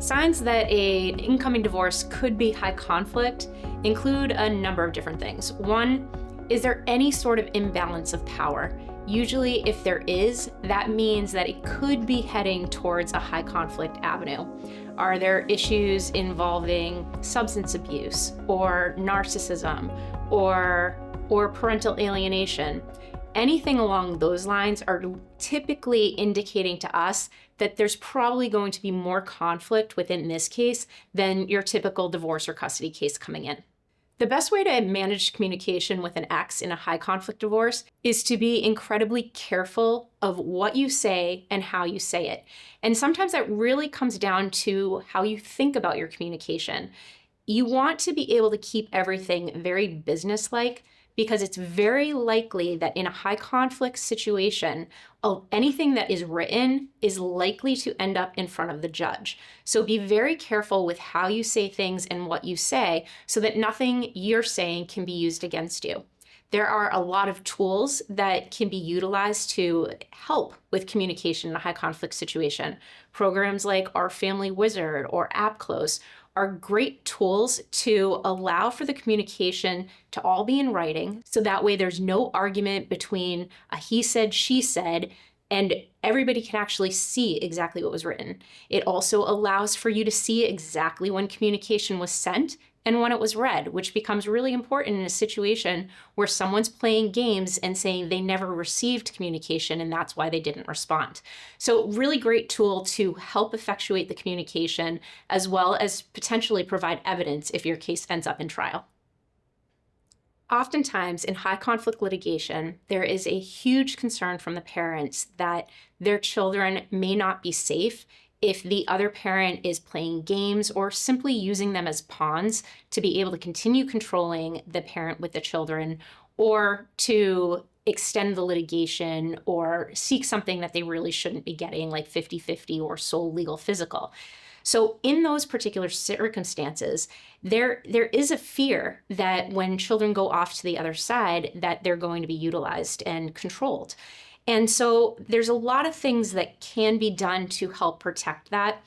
Signs that an incoming divorce could be high conflict include a number of different things. One, is there any sort of imbalance of power? Usually, if there is, that means that it could be heading towards a high conflict avenue. Are there issues involving substance abuse or narcissism or parental alienation? Anything along those lines are typically indicating to us that there's probably going to be more conflict within this case than your typical divorce or custody case coming in. The best way to manage communication with an ex in a high conflict divorce is to be incredibly careful of what you say and how you say it. And sometimes that really comes down to how you think about your communication. You want to be able to keep everything very businesslike, because it's very likely that in a high conflict situation, anything that is written is likely to end up in front of the judge. So be very careful with how you say things and what you say so that nothing you're saying can be used against you. There are a lot of tools that can be utilized to help with communication in a high conflict situation. Programs like Our Family Wizard or AppClose are great tools to allow for the communication to all be in writing, so that way there's no argument between a he said, she said, and everybody can actually see exactly what was written. It also allows for you to see exactly when communication was sent and when it was read, which becomes really important in a situation where someone's playing games and saying they never received communication and that's why they didn't respond. So really great tool to help effectuate the communication as well as potentially provide evidence if your case ends up in trial. Oftentimes in high conflict litigation, there is a huge concern from the parents that their children may not be safe if the other parent is playing games or simply using them as pawns to be able to continue controlling the parent with the children, or to extend the litigation or seek something that they really shouldn't be getting, like 50-50 or sole legal physical. So in those particular circumstances, there is a fear that when children go off to the other side, that they're going to be utilized and controlled. And so there's a lot of things that can be done to help protect that.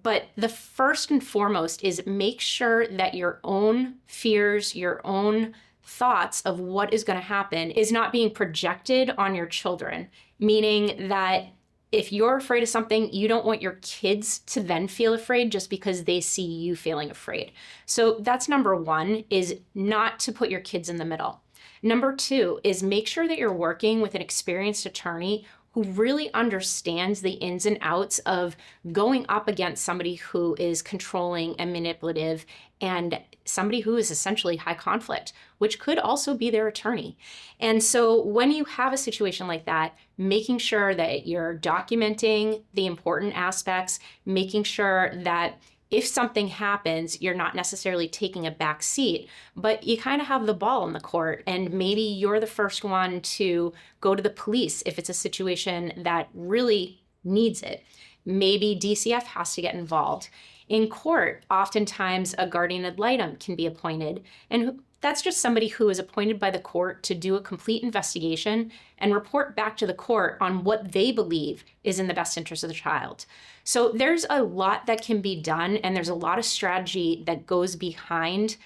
But the first and foremost is make sure that your own fears, your own thoughts of what is going to happen is not being projected on your children, meaning that if you're afraid of something, you don't want your kids to then feel afraid just because they see you feeling afraid. So that's number one, is not to put your kids in the middle. Number two is make sure that you're working with an experienced attorney who really understands the ins and outs of going up against somebody who is controlling and manipulative and somebody who is essentially high conflict, which could also be their attorney. And so when you have a situation like that, making sure that you're documenting the important aspects, making sure that if something happens, you're not necessarily taking a back seat, but you kind of have the ball in the court, and maybe you're the first one to go to the police if it's a situation that really needs it. Maybe DCF has to get involved. In court, oftentimes a guardian ad litem can be appointed, and that's just somebody who is appointed by the court to do a complete investigation and report back to the court on what they believe is in the best interest of the child. So there's a lot that can be done, and there's a lot of strategy that goes behind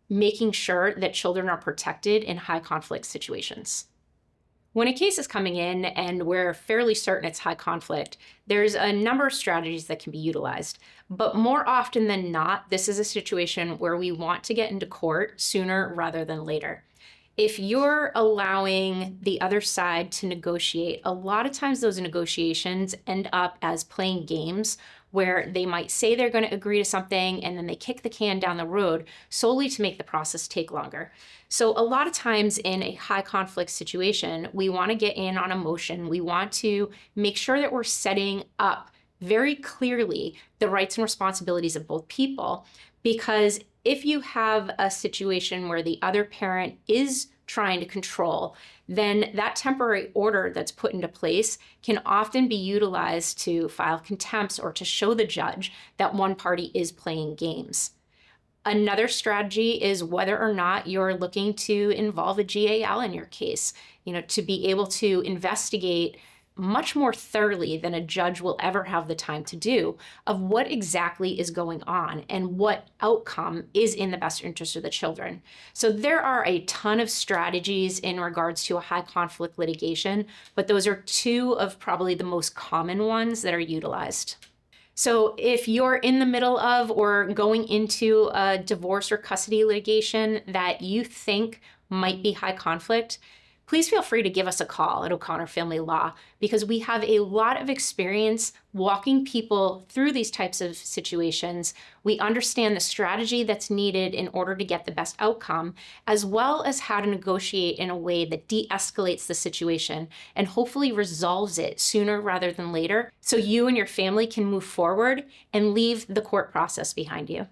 making sure that children are protected in high conflict situations. When a case is coming in and we're fairly certain it's high conflict, there's a number of strategies that can be utilized. But more often than not, this is a situation where we want to get into court sooner rather than later. If you're allowing the other side to negotiate, a lot of times those negotiations end up as playing games where they might say they're going to agree to something and then they kick the can down the road solely to make the process take longer. So a lot of times in a high conflict situation, we want to get in on emotion. We want to make sure that we're setting up very clearly the rights and responsibilities of both people, because if you have a situation where the other parent is trying to control, then that temporary order that's put into place can often be utilized to file contempts or to show the judge that one party is playing games. Another strategy is whether or not you're looking to involve a GAL in your case, to be able to investigate much more thoroughly than a judge will ever have the time to do of what exactly is going on and what outcome is in the best interest of the children. So there are a ton of strategies in regards to a high conflict litigation, but those are two of probably the most common ones that are utilized. So if you're in the middle of or going into a divorce or custody litigation that you think might be high conflict, please feel free to give us a call at O'Connor Family Law, because we have a lot of experience walking people through these types of situations. We understand the strategy that's needed in order to get the best outcome, as well as how to negotiate in a way that de-escalates the situation and hopefully resolves it sooner rather than later, so you and your family can move forward and leave the court process behind you.